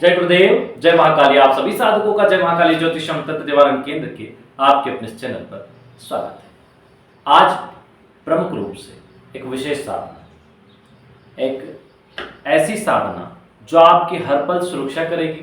जय गुरुदेव, जय महाकाली। आप सभी साधकों का जय महाकाली ज्योतिषम तंत्र निवारण केंद्र के आपके अपने चैनल पर स्वागत है। आज प्रमुख रूप से एक विशेष साधना, एक ऐसी साधना जो आपकी हर पल सुरक्षा करेगी,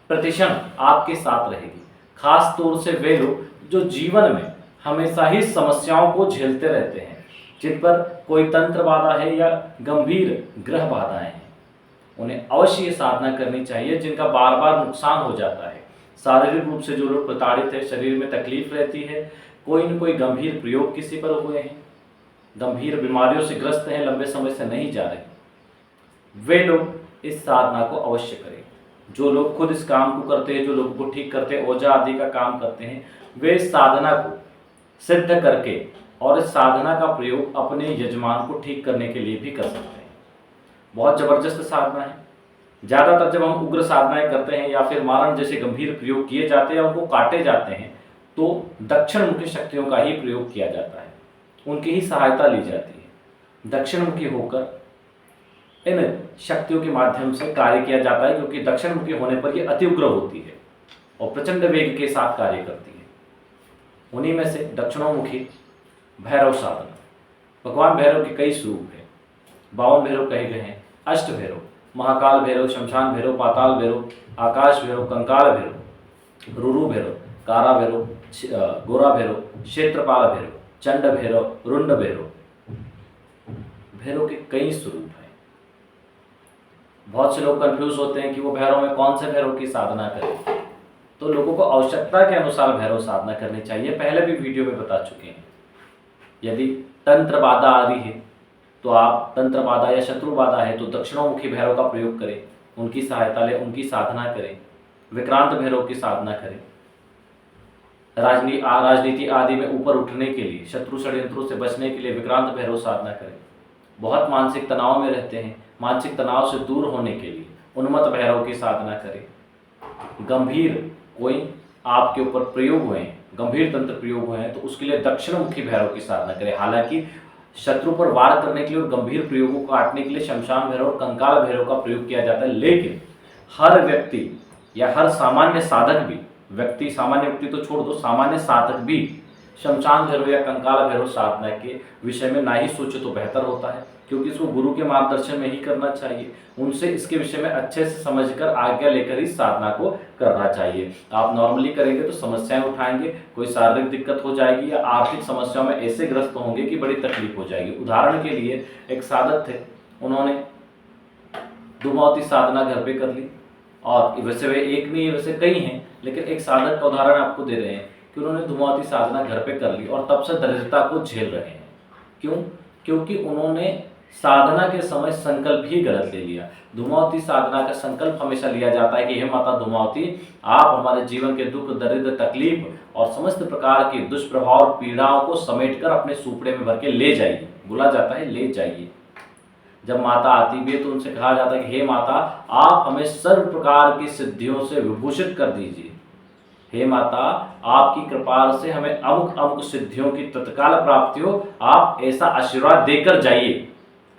प्रतिक्षण आपके साथ रहेगी। खास तौर से वे लोग जो जीवन में हमेशा ही समस्याओं को झेलते रहते हैं, जिन पर कोई तंत्र बाधा है या गंभीर ग्रह बाधाएं हैं, उन्हें अवश्य ये साधना करनी चाहिए। जिनका बार बार नुकसान हो जाता है, शारीरिक रूप से जो लोग प्रताड़ित है, शरीर में तकलीफ रहती है, कोई न कोई गंभीर प्रयोग किसी पर हुए हैं, गंभीर बीमारियों से ग्रस्त हैं, लंबे समय से नहीं जा रहे, वे लोग इस साधना को अवश्य करें। जो लोग खुद इस काम को करते हैं, जो लोगों को ठीक करते हैं, ओझा आदि का काम करते हैं, वे इस साधना को सिद्ध करके और इस साधना का प्रयोग अपने यजमान को ठीक करने के लिए भी कर सकते हैं। बहुत ज़बरदस्त साधना है। ज़्यादातर जब हम उग्र साधनाएं करते हैं या फिर मारण जैसे गंभीर प्रयोग किए जाते हैं, उनको काटे जाते हैं, तो दक्षिण मुखी शक्तियों का ही प्रयोग किया जाता है, उनकी ही सहायता ली जाती है। दक्षिण मुखी होकर इन शक्तियों के माध्यम से कार्य किया जाता है, क्योंकि दक्षिण मुखी होने पर यह अति उग्र होती है और प्रचंड वेग के साथ कार्य करती है। उन्हीं में से दक्षिणोमुखी भैरव साधना। भगवान भैरव के कई स्वरूप हैं, 52 भैरव कहे गए हैं, अष्ट भैरव, महाकाल भैरव, शमशान भैरव, पाताल भैरव, आकाश भैरव, कंकाल भैरव, रुरु भैरव, कारा भैरव, गोरा भैरव, क्षेत्रपाल भैरव, चंड भैरव, रुंड भैरव। भैरव के कई स्वरूप हैं। बहुत से लोग कंफ्यूज होते हैं कि वो भैरव में कौन से भैरव की साधना करें, तो लोगों को आवश्यकता के अनुसार भैरव साधना करनी चाहिए। पहले भी वीडियो में बता चुके हैं। यदि तंत्र बाधा आ रही है तो आप तंत्र बाधा या शत्रु बाधा है तो दक्षिणोमुखी भैरव का प्रयोग करें, उनकी सहायता लें, उनकी साधना करें। विक्रांत भैरव की साधना करें। राजनीति आदि में ऊपर उठने के लिए, शत्रु षड्यंत्रों से बचने के लिए विक्रांत भैरव साधना करें। बहुत मानसिक तनाव में रहते हैं, मानसिक तनाव से दूर होने के लिए उन्मत्त भैरव की साधना करें। गंभीर कोई आपके ऊपर प्रयोग हुए हैं, गंभीर तंत्र प्रयोग हुए हैं, तो उसके लिए दक्षिणमुखी भैरव की साधना करें। हालांकि शत्रु पर वार करने के लिए और गंभीर प्रयोगों को काटने के लिए शमशान भैरव और कंकाल भैरव का प्रयोग किया जाता है, लेकिन हर व्यक्ति या हर सामान्य साधक भी, सामान्य व्यक्ति तो छोड़ दो, सामान्य साधक भी शमशान भैरव या कंकाल भैरव साधना के विषय में ना ही सोचे तो बेहतर होता है, क्योंकि इसको गुरु के मार्गदर्शन में ही करना चाहिए। उनसे इसके विषय में अच्छे से समझकर आज्ञा लेकर ही साधना को करना चाहिए। आप नॉर्मली करेंगे तो समस्याएं उठाएंगे, कोई शारीरिक दिक्कत हो जाएगी या आर्थिक समस्याओं में ऐसे ग्रस्त होंगे कि बड़ी तकलीफ हो जाएगी। उदाहरण के लिए एक साधक थे, उन्होंने धूमावती साधना घर पे कर ली, और वैसे वे एक नहीं, वैसे कई हैं, लेकिन एक साधक का उदाहरण आपको दे रहे हैं कि उन्होंने धूमावती साधना घर पे कर ली और तब से दरिद्रता को झेल रहे हैं। क्यों? क्योंकि उन्होंने साधना के समय संकल्प ही गलत ले लिया। धूमावती साधना का संकल्प हमेशा लिया जाता है कि हे माता धूमावती, आप हमारे जीवन के दुख, दरिद्र, तकलीफ और समस्त प्रकार के दुष्प्रभाव और पीड़ाओं को समेटकर अपने सुपड़े में भर के ले जाइए। बोला जाता है ले जाइए। जब माता आती भी है तो उनसे कहा जाता है कि हे माता, आप हमें सर्व प्रकार की सिद्धियों से विभूषित कर दीजिए। हे माता, आपकी कृपा से हमें अमुक अमुक सिद्धियों की तत्काल प्राप्ति हो, आप ऐसा आशीर्वाद देकर जाइए।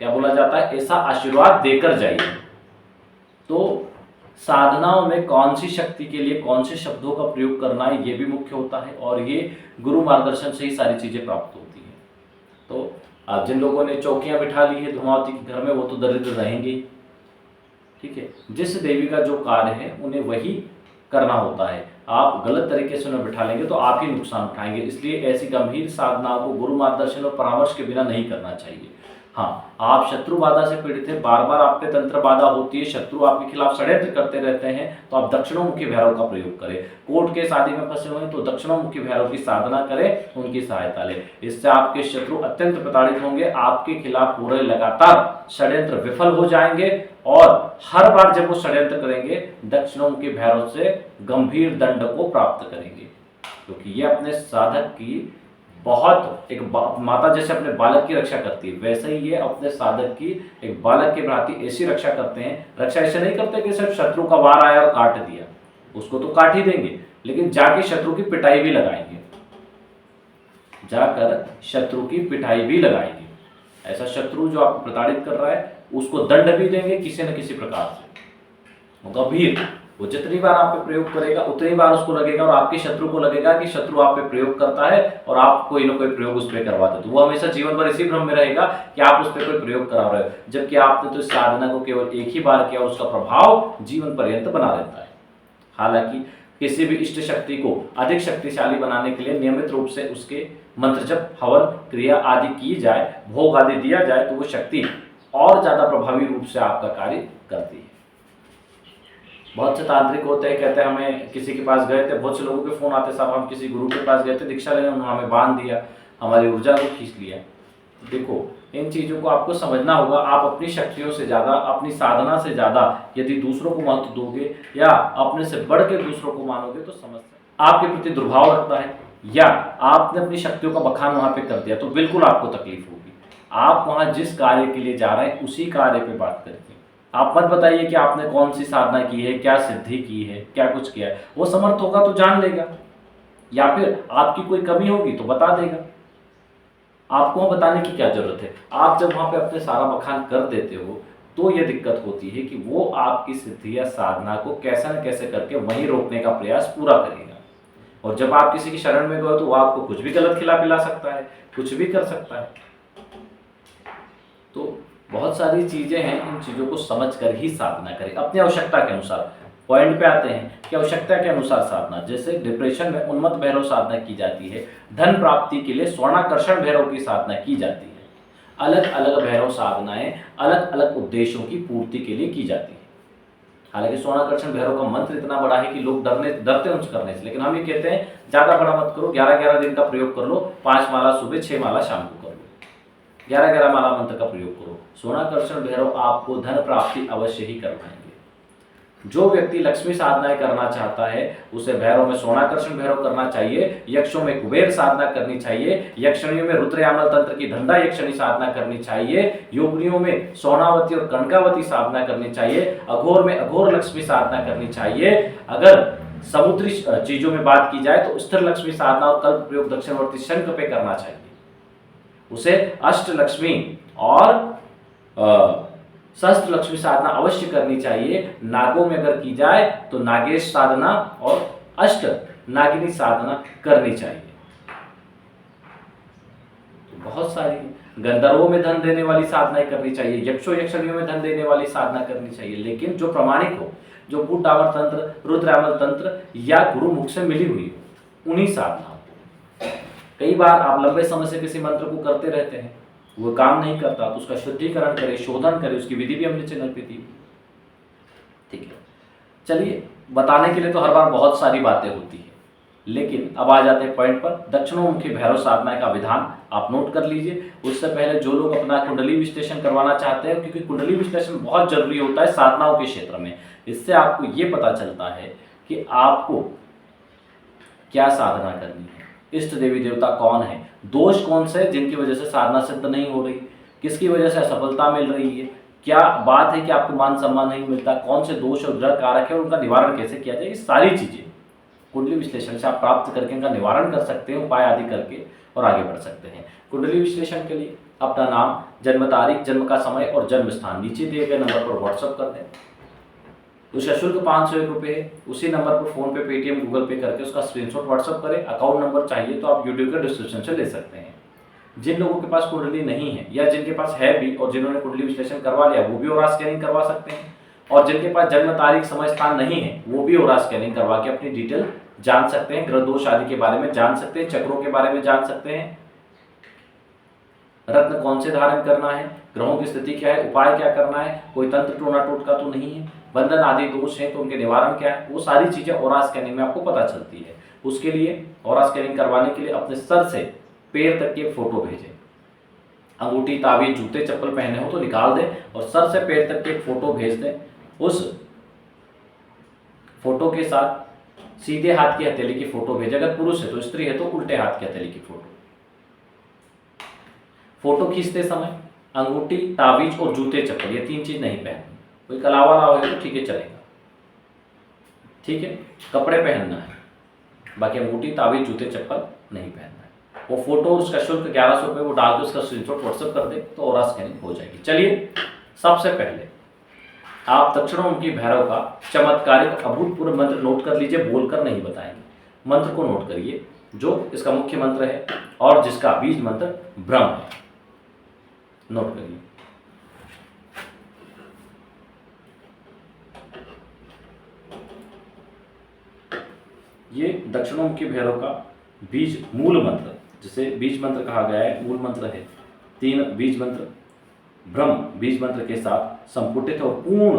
क्या बोला जाता है? ऐसा आशीर्वाद देकर जाइए। तो साधनाओं में कौन सी शक्ति के लिए कौन से शब्दों का प्रयोग करना है, ये भी मुख्य होता है, और ये गुरु मार्गदर्शन से ही सारी चीजें प्राप्त होती हैं। तो आप जिन लोगों ने चौकियां बिठा ली है धूमावती के घर में, वो तो दरिद्र रहेंगे, ठीक है। जिस देवी का जो कार्य है उन्हें वही करना होता है। आप गलत तरीके से उन्हें बिठा लेंगे तो आप ही नुकसान उठाएंगे। इसलिए ऐसी गंभीर साधनाओं को गुरु मार्गदर्शन और परामर्श के बिना नहीं करना चाहिए। हाँ, आप शत्रु बाधा से पीड़ित हैं, बार बार आप पे तंत्र बाधा होती है, शत्रु आपके खिलाफ षड्यंत्र करते रहते हैं, तो आप दक्षिणोमुखी भैरव का प्रयोग करें। कोर्ट केस आदि में फंसे हुए हैं तो दक्षिणोमुखी भैरव की साधना करें, उनकी सहायता लें। इससे आपके शत्रु अत्यंत प्रताड़ित होंगे, आपके खिलाफ पूरे लगातार षड्यंत्र विफल हो जाएंगे, और हर बार जब वो षड्यंत्र करेंगे दक्षिणोमुखी भैरव से गंभीर दंड को प्राप्त करेंगे, क्योंकि ये अपने साधक की बहुत एक माता जैसे अपने बालक की रक्षा करती है, वैसे ही ये अपने साधक की एक बालक के भांति ऐसी रक्षा करते हैं। रक्षा ऐसे नहीं करते कि सिर्फ शत्रु का वार आया और काट दिया, उसको तो काट ही देंगे, लेकिन जाके शत्रु की पिटाई भी लगाएंगे, जाकर शत्रु की पिटाई भी लगाएंगे। ऐसा शत्रु जो आपको प्रताड़ित कर रहा है उसको दंड भी देंगे किसी न किसी प्रकार से। वो गंभीर, वो जितनी बार आप पे प्रयोग करेगा उतनी बार उसको लगेगा और आपके शत्रु को लगेगा कि शत्रु आप पे प्रयोग करता है और आप कोई ना कोई प्रयोग उस पर करवाते हो, तो वो हमेशा जीवन भर इसी भ्रम में रहेगा कि आप उस पर कोई प्रयोग करा रहे हो, जबकि आपने तो इस साधना को केवल एक ही बार किया और उसका प्रभाव जीवन पर्यंत बना रहता है। हालांकि किसी भी इष्ट शक्ति को अधिक शक्तिशाली बनाने के लिए नियमित रूप से उसके मंत्र जप, हवन, क्रिया आदि की जाए, भोग आदि दिया जाए, तो वो शक्ति और ज्यादा प्रभावी रूप से आपका कार्य करती है। बहुत से तांत्रिक होते हैं, कहते हैं हमें किसी के पास गए थे, बहुत से लोगों के फोन आते, साहब हम किसी गुरु के पास गए थे दीक्षा लेने, उन्होंने हमें बांध दिया, हमारी ऊर्जा को खींच लिया। देखो, इन चीजों को आपको समझना होगा। आप अपनी शक्तियों से ज्यादा, अपनी साधना से ज्यादा यदि दूसरों को महत्व दोगे या अपने से बढ़ के दूसरों को मानोगे तो समस्या आपके प्रति दुर्भाव रखता है, या आपने अपनी शक्तियों का बखान वहां पे कर दिया तो बिल्कुल आपको तकलीफ होगी। आप वहां जिस कार्य के लिए जा रहे हैं उसी कार्य पे बात करिए। आप मत बताइए कि आपने कौन सी साधना की है, क्या सिद्धि की है, क्या कुछ किया है। वो समर्थ होगा तो जान लेगा, या फिर आपकी कोई कमी होगी तो बता देगा। आपको वहां बताने की क्या जरूरत है। आप जब वहां पे अपने सारा बखान कर देते हो तो ये दिक्कत होती है कि वो आपकी सिद्धि या साधना को कैसे न कैसे करके वहीं रोकने का प्रयास पूरा करेगा। और जब आप किसी की शरण में गए तो वो आपको कुछ भी गलत खिला पिला सकता है, कुछ भी कर सकता है। तो बहुत सारी चीजें हैं, इन चीजों को समझ कर ही साधना करें अपनी आवश्यकता के अनुसार। पॉइंट पे आते हैं कि आवश्यकता के अनुसार साधना, जैसे डिप्रेशन में उन्मत्त भैरव साधना की जाती है, धन प्राप्ति के लिए स्वर्णाकर्षण भैरव की साधना की जाती है। अलग अलग भैरव साधनाएं अलग अलग उद्देश्यों की पूर्ति के लिए की जाती है। हालांकि स्वर्णाकर्षण भैरव का मंत्र इतना बड़ा है कि लोग डरते उनसे करने से, लेकिन हम ये कहते हैं ज्यादा बड़ा मत करो, 11-11 दिन का प्रयोग कर लो, 5 माला सुबह, 6 माला शाम को कर लो, 11-11 माला मंत्र का प्रयोग करो। स्वर्णाकर्षण भैरव आपको धन प्राप्ति अवश्य ही करवाएंगे। जो व्यक्ति लक्ष्मी साधनाएं करना चाहता है उसे भैरव में स्वर्णाकर्षण भैरव करना चाहिए, यक्षों में कुबेर साधना करनी चाहिए, यक्षणियों में रुद्रयामल तंत्र की धंधा यक्षणी साधना करनी चाहिए, योगिनियों में सोनावती और कनकावती साधना करनी चाहिए, अघोर में अघोर लक्ष्मी साधना करनी चाहिए। अगर समुद्री चीजों में बात की जाए तो स्थिर लक्ष्मी साधना और कल्प प्रयोग दक्षिणवर्ती शंख पे करना चाहिए। उसे अष्ट लक्ष्मी और सहस्त्र लक्ष्मी साधना अवश्य करनी चाहिए। नागों में अगर की जाए तो नागेश साधना और अष्ट नागिनी साधना करनी चाहिए। तो बहुत सारी गंधर्वों में धन देने वाली साधनाएं करनी चाहिए, यक्षों यक्षणियों में धन देने वाली साधना करनी चाहिए, लेकिन जो प्रमाणिक हो, जो भूत डामर तंत्र, रुद्रामल तंत्र या गुरु मुख से मिली हुई हो, उन्हीं साधनाओं को। कई बार आप लंबे समय से किसी मंत्र को करते रहते हैं, वो काम नहीं करता तो उसका शुद्धिकरण करे, शोधन करे, उसकी विधि भी हमने चैनल पे दी। ठीक है, चलिए, बताने के लिए तो हर बार बहुत सारी बातें होती है, लेकिन अब आ जाते हैं पॉइंट पर। दक्षिणोमुखी भैरव साधना का विधान आप नोट कर लीजिए। उससे पहले जो लोग अपना कुंडली विश्लेषण करवाना चाहते हैं, क्योंकि कुंडली विश्लेषण बहुत जरूरी होता है साधनाओं के क्षेत्र में, इससे आपको ये पता चलता है कि आपको क्या साधना करनी है, इष्ट देवी देवता कौन है, दोष कौन से जिनकी वजह से साधना सिद्ध नहीं हो रही, किसकी वजह से असफलता मिल रही है, क्या बात है कि आपको मान सम्मान नहीं मिलता, कौन से दोष और ग्रह कारक है और उनका निवारण कैसे किया जाए। ये सारी चीजें कुंडली विश्लेषण से आप प्राप्त करके इनका निवारण कर सकते हैं, उपाय आदि करके, और आगे बढ़ सकते हैं। कुंडली विश्लेषण के लिए अपना नाम, जन्म तारीख, जन्म का समय और जन्म स्थान नीचे दिए गए नंबर पर व्हाट्सअप कर दें। उसका शुल्क 501 रुपये है। उसी नंबर पर फोन पे, पेटीएम, गूगल पे करके उसका स्क्रीनशॉट व्हाट्सअप करें। अकाउंट नंबर चाहिए तो आप वीडियो के डिस्क्रिप्शन से ले सकते हैं। जिन लोगों के पास कुंडली नहीं है या जिनके पास है भी और जिन्होंने कुंडली विश्लेषण करवा लिया, वो भी ओरा स्कैनिंग करवा सकते हैं, और जिनके पास जन्म तारीख, समय, स्थान नहीं है, वो भी ओरा स्कैनिंग करवा के अपनी डिटेल जान सकते हैं, ग्रह दोष आदि के बारे में जान सकते हैं, चक्रों के बारे में जान सकते हैं, रत्न कौन से धारण करना है, ग्रहों की स्थिति क्या है, उपाय क्या करना है, कोई तंत्र टोना टोटका तो नहीं है, बंधन आदि दोष है तो उनके निवारण क्या है, वो सारी चीजें ओरा स्कैनिंग में आपको पता चलती है। उसके लिए ओरा स्कैनिंग करवाने के लिए अपने सर से पैर तक की फोटो भेजें। अंगूठी, ताबीज, जूते, चप्पल पहने हो तो निकाल दें और सर से पैर तक की एक फोटो भेज दें। उस फोटो के साथ सीधे हाथ की हथेली की फोटो भेजें। अगर पुरुष है तो, स्त्री है तो उल्टे हाथ की हथेली की फोटो। फोटो खींचते समय अंगूठी, ताबीज और जूते, चप्पल, ये 3 चीज नहीं पहननी। कोई कला वाला हो तो ठीक है, चलेगा, ठीक है, कपड़े पहनना है, बाकी अंगूठी, ताबीज, जूते, चप्पल नहीं पहनना है। वो फोटो, उसका शुल्क 1100 रुपये, वो डाल के उसका स्क्रीनशॉट व्हाट्सएप कर दे तो ओरा स्कैनिंग हो जाएगी। चलिए, सबसे पहले आप दक्षिणोमुखी भैरव का चमत्कारिक अभूतपूर्व मंत्र नोट कर लीजिए, बोलकर नहीं बताएंगे। मंत्र को नोट करिए जो इसका मुख्य मंत्र है और जिसका बीज मंत्र ब्रह्म है। नोट करिए। ये दक्षिणोमुखी भैरव का बीज मूल मंत्र, जिसे बीज मंत्र कहा गया है, मूल मंत्र है। 3 बीज मंत्र ब्रह्म बीज मंत्र के साथ संपुटित और पूर्ण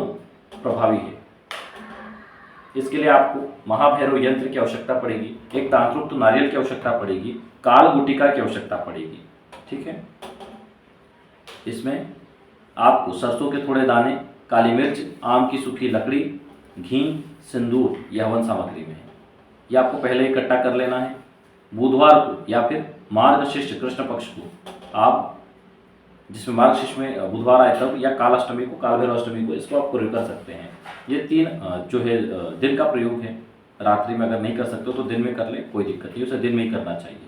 प्रभावी है। इसके लिए आपको महाभैरव यंत्र की आवश्यकता पड़ेगी, एक तांत्रुक्त नारियल की आवश्यकता पड़ेगी, काल गुटिका की आवश्यकता पड़ेगी। ठीक है। इसमें आपको सरसों के थोड़े दाने, काली मिर्च, आम की सूखी लकड़ी, घी, सिंदूर यह हवन सामग्री में है। यह आपको पहले इकट्ठा कर लेना है। बुधवार को या फिर मार्गशीर्ष कृष्ण पक्ष को, आप जिसमें मार्गशीर्ष में बुधवार आए तब, या काल अष्टमी को, काल भैरव अष्टमी को, इसको आप प्रयोग कर सकते हैं। ये 3 जो है दिन का प्रयोग है। रात्रि में अगर नहीं कर सकते हो तो दिन में कर ले, कोई दिक्कत नहीं, उसे दिन में ही करना चाहिए।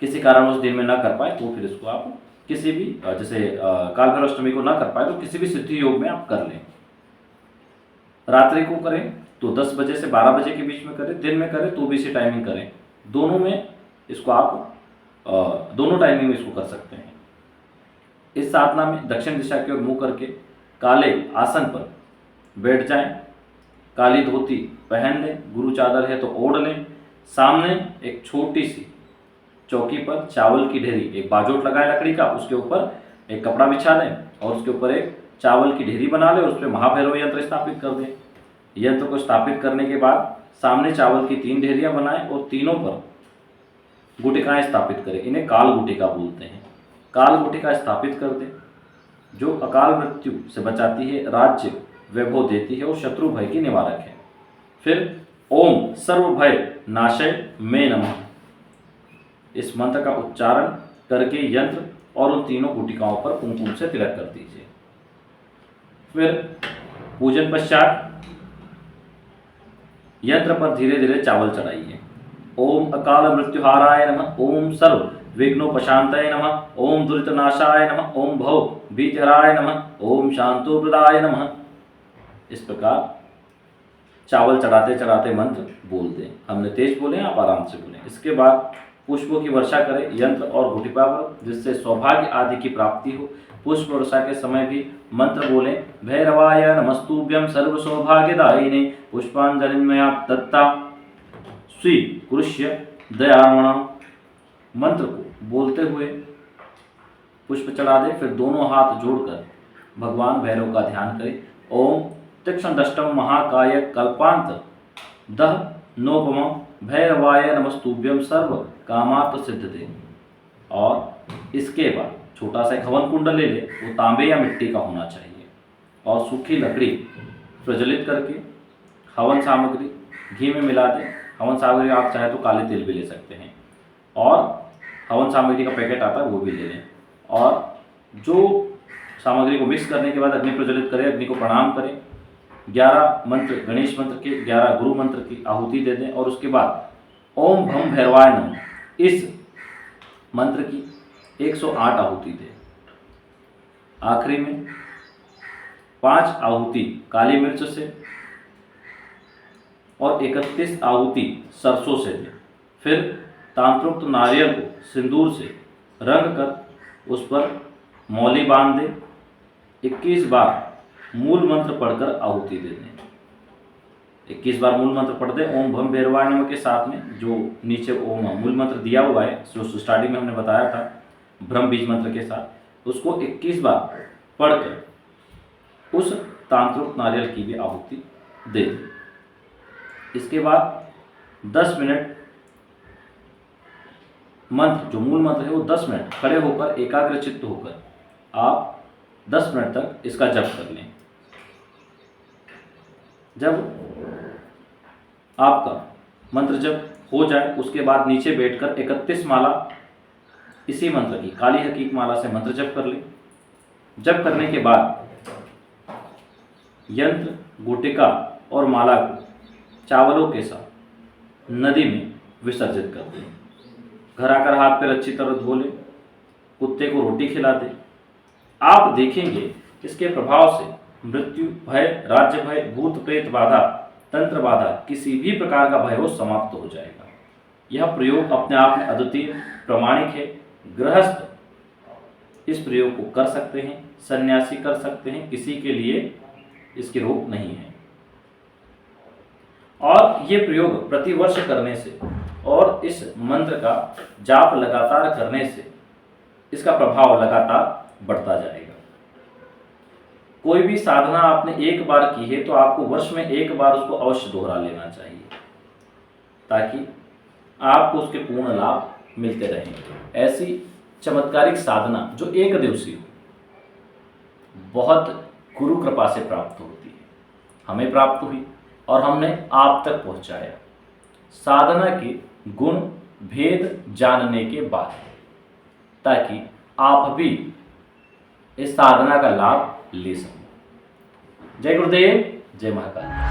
किसी कारण उस दिन में ना कर पाए तो फिर इसको आप किसी भी, जैसे काल भैरव अष्टमी को ना कर पाए तो किसी भी सिद्धि योग में आप कर लें। रात्रि को करें तो 10 बजे से 12 बजे के बीच में करें, दिन में करें तो भी इसी टाइमिंग करें। दोनों में इसको आप दोनों टाइमिंग में इसको कर सकते हैं। इस साधना में दक्षिण दिशा की ओर मुंह करके काले आसन पर बैठ जाएं, काली धोती पहन लें, गुरु चादर है तो ओढ़ लें। सामने एक छोटी सी चौकी पर चावल की ढेरी, एक बाजोट लगाए लकड़ी का, उसके ऊपर एक कपड़ा बिछा दें और उसके ऊपर एक चावल की ढेरी बना लें और उस पर महाभैरव यंत्र स्थापित कर दें। यंत्र को स्थापित करने के बाद सामने चावल की 3 ढेरियां बनाएं और तीनों पर गुटिकाएं स्थापित करें। इन्हें काल गुटिका बोलते हैं। काल गुटिका स्थापित कर दें जो अकाल मृत्यु से बचाती है, राज्य वैभव देती है और शत्रु भय की निवारक है। फिर ओम सर्व भय नाशय में नमः, इस मंत्र का उच्चारण करके यंत्र और उन तीनों गुटिकाओं पर कुमकुम से तिलक कर दीजिए। फिर पूजन पश्चात यंत्र पर धीरे धीरे चावल चढ़ाइए। ओम अकाल मृत्युहाराय नमः, ओम सर्व विघ्नोपशांतये नमः, ओम दुरितनाशाय नमः, ओम भव भीतिहराय नमः, ओम शांतोप्रदाय नमः। इस प्रकार चावल चढ़ाते चढ़ाते मंत्र बोल दें। हमने तेज बोले, आप आराम से बोलें। इसके बाद पुष्पों की वर्षा करें यंत्र और गुटिका पर, जिससे सौभाग्य आदि की प्राप्ति हो। पुष्प वर्षा के समय भी मंत्र बोलें, भैरवाय नमस्तुभ्यं सर्व सौभाग्यदायिने पुष्पांजलिर्मया दत्ता स्वीकुरुष्य दयामणा। मंत्र को बोलते हुए पुष्प चढ़ा दें। फिर दोनों हाथ जोड़कर भगवान भैरव का ध्यान करें। ओम तीक्ष्ण दष्टम महाकाय कल्पांत दह नोपम भैरवाय नमस्तुभ्यं सर्व कामार्थ सिद्धते। और इसके बाद छोटा सा एक हवन कुंड ले ले, वो तांबे या मिट्टी का होना चाहिए, और सूखी लकड़ी प्रज्वलित करके हवन सामग्री घी में मिला दें। हवन सामग्री आप चाहे तो काले तिल भी ले सकते हैं, और हवन सामग्री का पैकेट आता है वो भी ले लें। और जो सामग्री को मिक्स करने के बाद अग्नि प्रज्वलित करें, अग्नि को प्रणाम करें। 11 मंत्र गणेश मंत्र के, 11 गुरु मंत्र की आहुति दे दें। और उसके बाद ओम भम भैरवाय नमः, इस मंत्र की 108 आहुति दें। आखिरी में 5 आहुति काली मिर्च से और 31 आहुति सरसों से दें। फिर तांत्रुक्त नारियल को सिंदूर से रंग कर उस पर मौली बांध दें। 21 बार मूल मंत्र पढ़कर आहुति दे दें। 21 बार मूल मंत्र पढ़ दें ओम भम भैरवाय नमः के साथ में। जो नीचे ओम मूल मंत्र दिया हुआ है, जो स्टार्टिंग में हमने बताया था ब्रह्म बीज मंत्र के साथ, उसको 21 बार पढ़कर उस तांत्रिक नारियल की भी आहुति दे दें। इसके बाद 10 मिनट मंत्र, जो मूल मंत्र है वो 10 मिनट खड़े होकर एकाग्रचित्त होकर आप 10 मिनट तक इसका जप कर लें। जब आपका मंत्र जप हो जाए उसके बाद नीचे बैठकर 31 माला इसी मंत्र की, काली हकीक माला से मंत्र जप कर लें। जप करने के बाद यंत्र, गुटिका और माला को चावलों के साथ नदी में विसर्जित कर दें। घर आकर हाथ पैर अच्छी तरह धो लें। कुत्ते को रोटी खिला दें। आप देखेंगे इसके प्रभाव से मृत्यु भय, राज्य भय, भूत प्रेत बाधा, तंत्र बाधा, किसी भी प्रकार का भय हो समाप्त हो जाएगा। यह प्रयोग अपने आप में अद्वितीय प्रामाणिक है। गृहस्थ इस प्रयोग को कर सकते हैं, सन्यासी कर सकते हैं, किसी के लिए इसकी रोक नहीं है। और ये प्रयोग प्रतिवर्ष करने से और इस मंत्र का जाप लगातार करने से इसका प्रभाव लगातार बढ़ता जाएगा। कोई भी साधना आपने एक बार की है तो आपको वर्ष में एक बार उसको अवश्य दोहरा लेना चाहिए, ताकि आपको उसके पूर्ण लाभ मिलते रहेंगे। ऐसी चमत्कारिक साधना जो एक दिवसीय हो, बहुत गुरु कृपा से प्राप्त होती है। हमें प्राप्त हुई और हमने आप तक पहुंचाया, साधना के गुण भेद जानने के बाद, ताकि आप भी इस साधना का लाभ ले सकें। जय गुरुदेव, जय महाकाल।